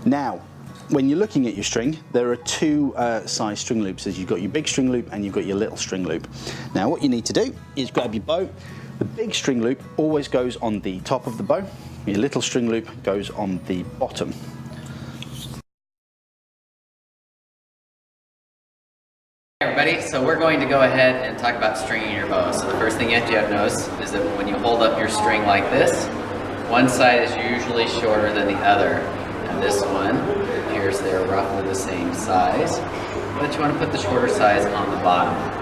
Now, when you're looking at your string, there are two size string loops. You've got your big string loop and you've got your little string loop. Now what you need to do is grab your bow. The big string loop always goes on the top of the bow. Your little string loop goes on the bottom. Hey everybody, so we're going to go ahead and talk about stringing your bow. So the first thing you have to notice is that when you hold up your string like this, one side is usually shorter than the other. And this one appears they're roughly the same size, but you want to put the shorter size on the bottom.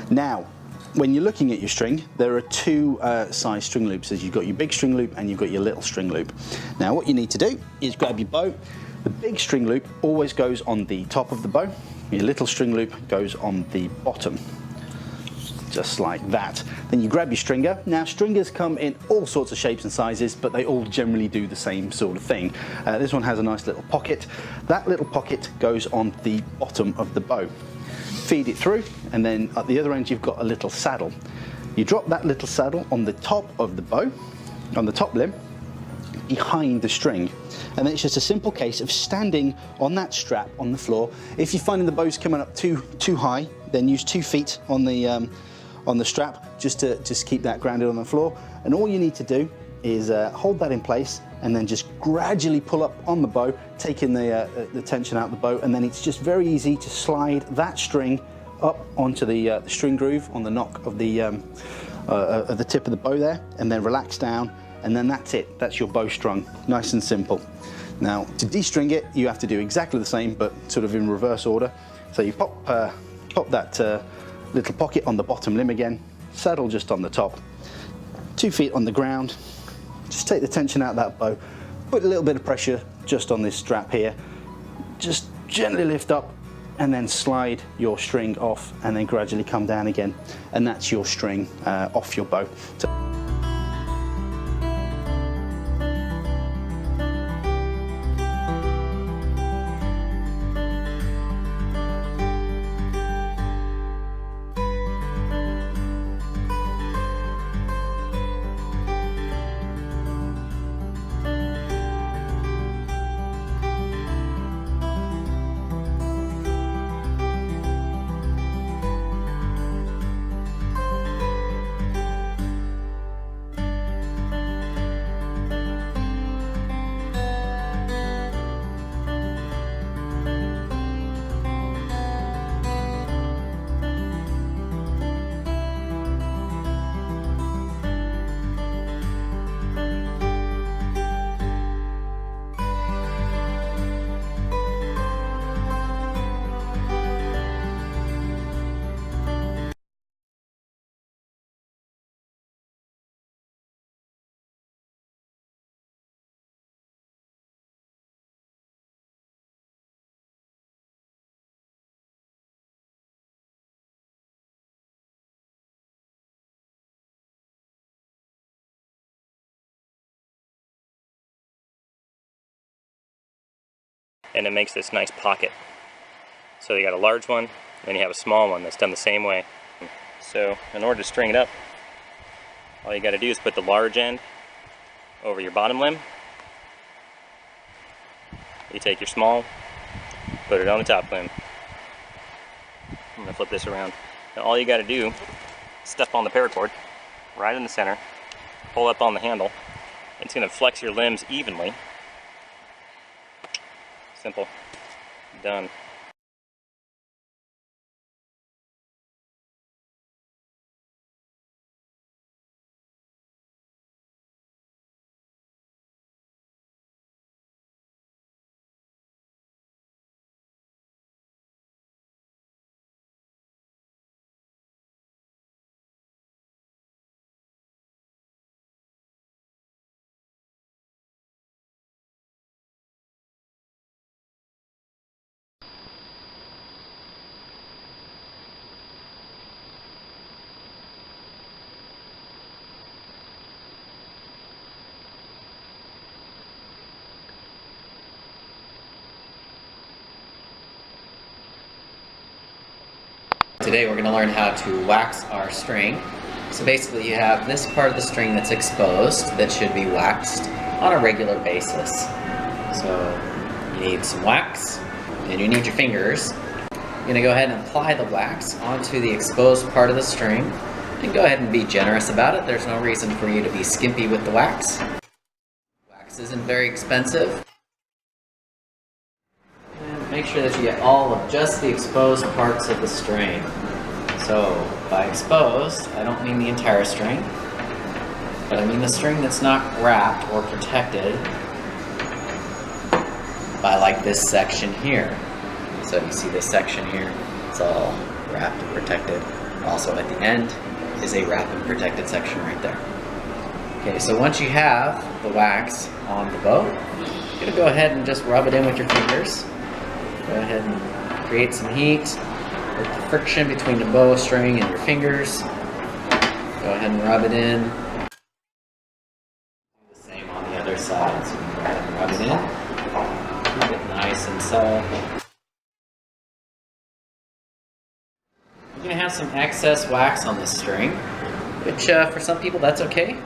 Now, when you're looking at your string, there are two size string loops. You've got your big string loop and you've got your little string loop. Now what you need to do is grab your bow. The big string loop always goes on the top of the bow. Your little string loop goes on the bottom, just like that. Then you grab your stringer. Now stringers come in all sorts of shapes and sizes, but they all generally do the same sort of thing. This one has a nice little pocket. That little pocket goes on the bottom of the bow. Feed it through, and then at the other end you've got a little saddle. You drop that little saddle on the top of the bow, on the top limb, behind the string. And then it's just a simple case of standing on that strap on the floor. If you're finding the bow's coming up too high, then use 2 feet on the strap just to keep that grounded on the floor. And all you need to do is hold that in place and then just gradually pull up on the bow, taking the tension out of the bow, and then it's just very easy to slide that string up onto the string groove on the knock of the tip of the bow there, and then relax down, and then that's it. That's your bow strung, nice and simple. Now to de-string it, you have to do exactly the same, but sort of in reverse order. So you pop that little pocket on the bottom limb again, saddle just on the top, 2 feet on the ground. Just take the tension out of that bow, put a little bit of pressure just on this strap here, just gently lift up and then slide your string off and then gradually come down again. And that's your string off your bow. And it makes this nice pocket. So you got a large one, then you have a small one that's done the same way. So in order to string it up, all you got to do is put the large end over your bottom limb. You take your small, put it on the top limb. I'm going to flip this around. Now all you got to do is step on the paracord right in the center, pull up on the handle. It's going to flex your limbs evenly. Simple. Done. Today we're going to learn how to wax our string. So basically you have this part of the string that's exposed that should be waxed on a regular basis. So you need some wax and you need your fingers. You're going to go ahead and apply the wax onto the exposed part of the string and go ahead and be generous about it. There's no reason for you to be skimpy with the wax. Wax isn't very expensive. Make sure that you get all of just the exposed parts of the string. So by exposed, I don't mean the entire string, but I mean the string that's not wrapped or protected by like this section here. So you see this section here, it's all wrapped and protected. Also at the end is a wrapped and protected section right there. Okay, so once you have the wax on the bow, you're gonna go ahead and just rub it in with your fingers. Go ahead and create some heat with the friction between the bow string and your fingers. Go ahead and rub it in. Do the same on the other side. So you can go ahead and rub it in. Keep it nice and soft. You're going to have some excess wax on this string, which for some people that's okay.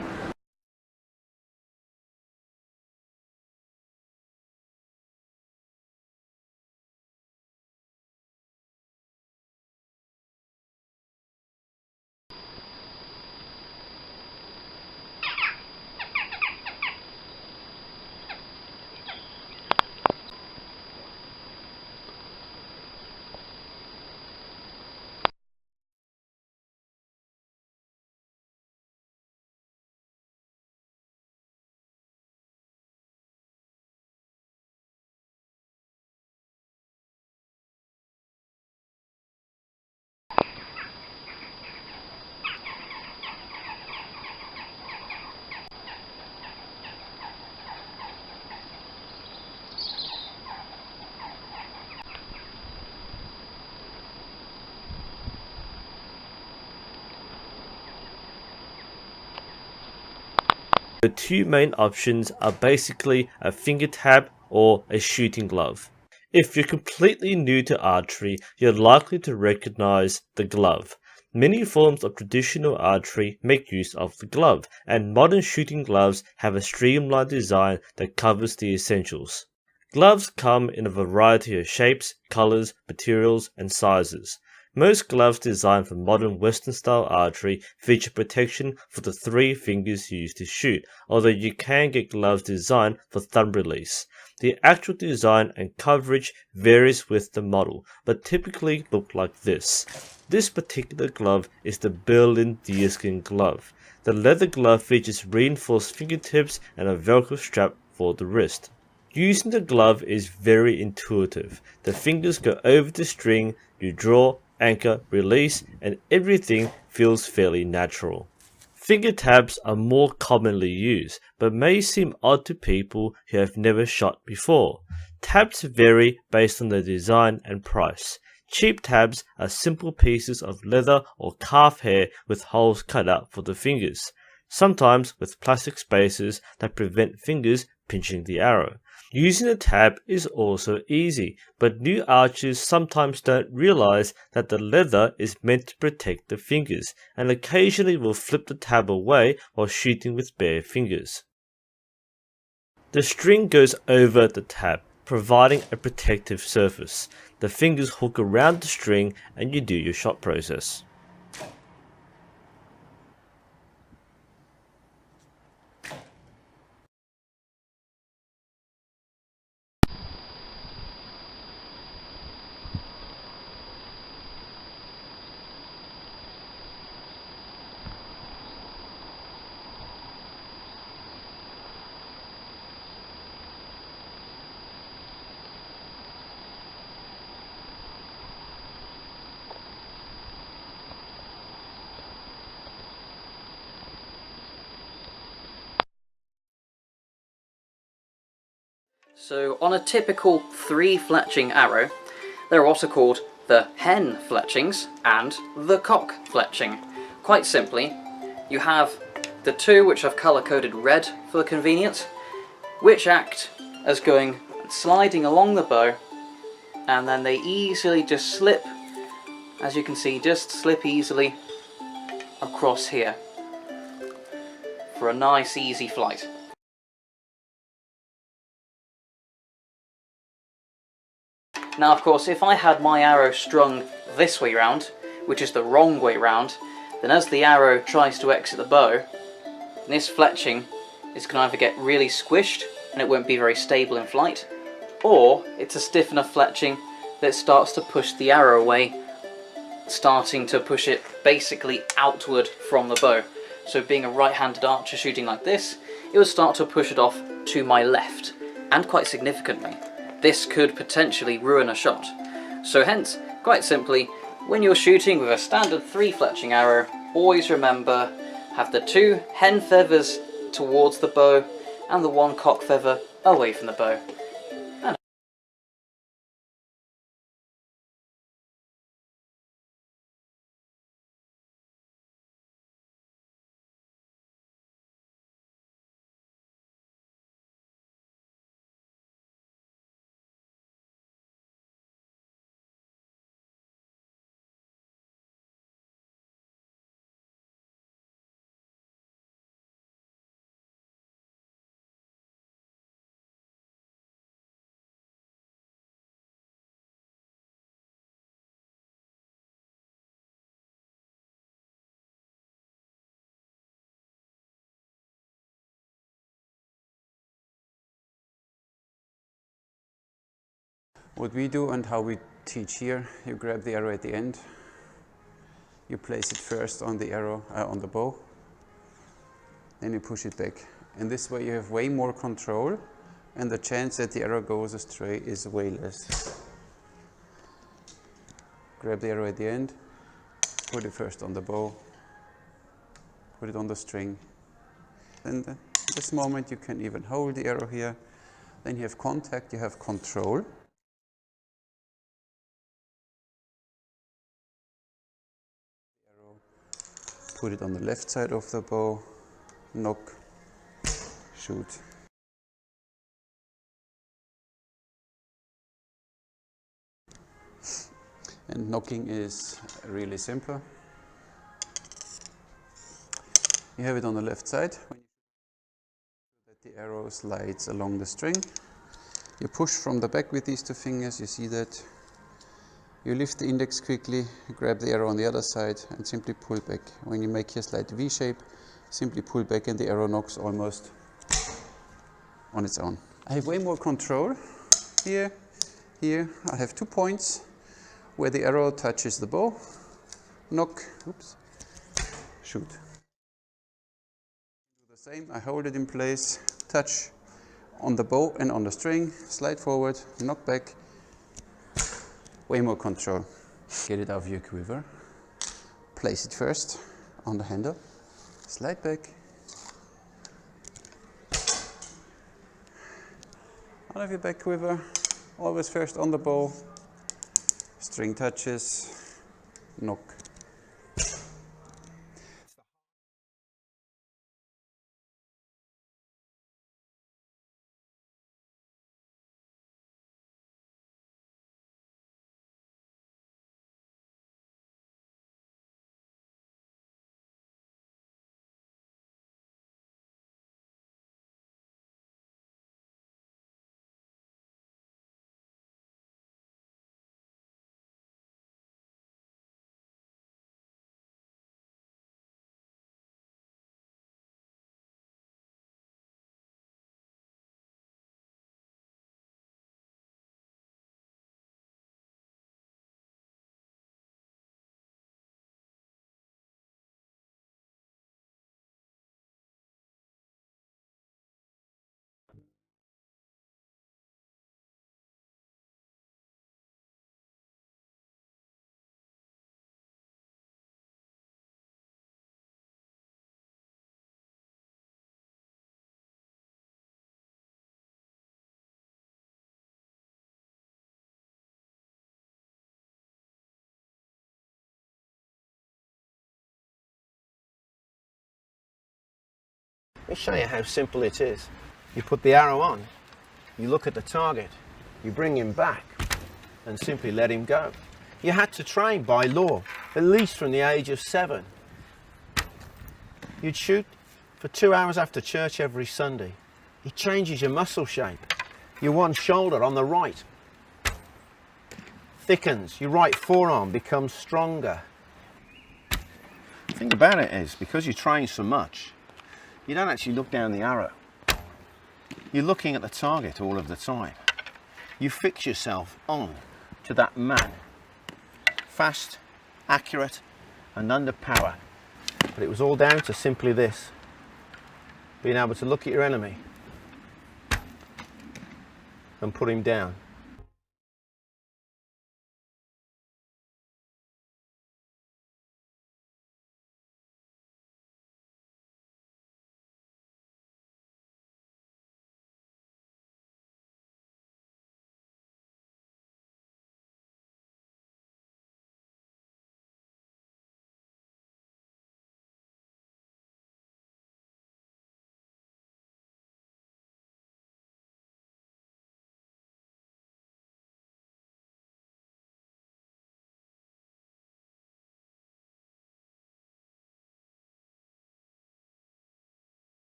The two main options are basically a finger tab or a shooting glove. If you're completely new to archery, you're likely to recognize the glove. Many forms of traditional archery make use of the glove, and modern shooting gloves have a streamlined design that covers the essentials. Gloves come in a variety of shapes, colors, materials, and sizes. Most gloves designed for modern Western-style archery feature protection for the 3 fingers used to shoot, although you can get gloves designed for thumb release. The actual design and coverage varies with the model, but typically look like this. This particular glove is the Berlin deerskin glove. The leather glove features reinforced fingertips and a Velcro strap for the wrist. Using the glove is very intuitive. The fingers go over the string, you draw, anchor, release, and everything feels fairly natural. Finger tabs are more commonly used, but may seem odd to people who have never shot before. Tabs vary based on their design and price. Cheap tabs are simple pieces of leather or calf hair with holes cut out for the fingers, sometimes with plastic spacers that prevent fingers pinching the arrow. Using a tab is also easy, but new archers sometimes don't realize that the leather is meant to protect the fingers, and occasionally will flip the tab away while shooting with bare fingers. The string goes over the tab, providing a protective surface. The fingers hook around the string and you do your shot process. So on a typical 3 fletching arrow, there are also called the hen fletchings and the cock fletching. Quite simply, you have the 2 which I've colour coded red for convenience, which act as sliding along the bow, and then they easily just slip as you can see, just slip easily across here for a nice easy flight. Now of course, if I had my arrow strung this way round, which is the wrong way round, then as the arrow tries to exit the bow, this fletching is going to either get really squished and it won't be very stable in flight, or it's a stiff enough fletching that it starts to push the arrow away, starting to push it basically outward from the bow. So being a right-handed archer shooting like this, it would start to push it off to my left, and quite significantly. This could potentially ruin a shot. So hence, quite simply, when you're shooting with a standard 3 fletching arrow, always remember, have the 2 hen feathers towards the bow and the 1 cock feather away from the bow. What we do and how we teach here, you grab the arrow at the end, you place it first on the arrow, on the bow, then you push it back. And this way you have way more control and the chance that the arrow goes astray is way less. Grab the arrow at the end, put it first on the bow, put it on the string. And at this moment you can even hold the arrow here, then you have contact, you have control. Put it on the left side of the bow, nock, shoot. And nocking is really simple. You have it on the left side. When you that the arrow slides along the string, you push from the back with these 2 fingers, you see that. You lift the index quickly, grab the arrow on the other side and simply pull back. When you make your slight V shape, simply pull back and the arrow knocks almost on its own. I have way more control here. Here I have 2 points where the arrow touches the bow, knock, oops, shoot. Do the same, I hold it in place, touch on the bow and on the string, slide forward, knock back. Way more control. Get it out of your quiver, place it first on the handle, slide back, out of your back quiver, always first on the bow, string touches, knock. Let me show you how simple it is. You put the arrow on, you look at the target, you bring him back and simply let him go. You had to train by law, at least from the age of 7. You'd shoot for 2 hours after church every Sunday. It changes your muscle shape. Your one shoulder on the right thickens. Your right forearm becomes stronger. The thing about it is, because you train so much, you don't actually look down the arrow. You're looking at the target all of the time. You fix yourself on to that man. Fast, accurate, and under power. But it was all down to simply this: being able to look at your enemy and put him down.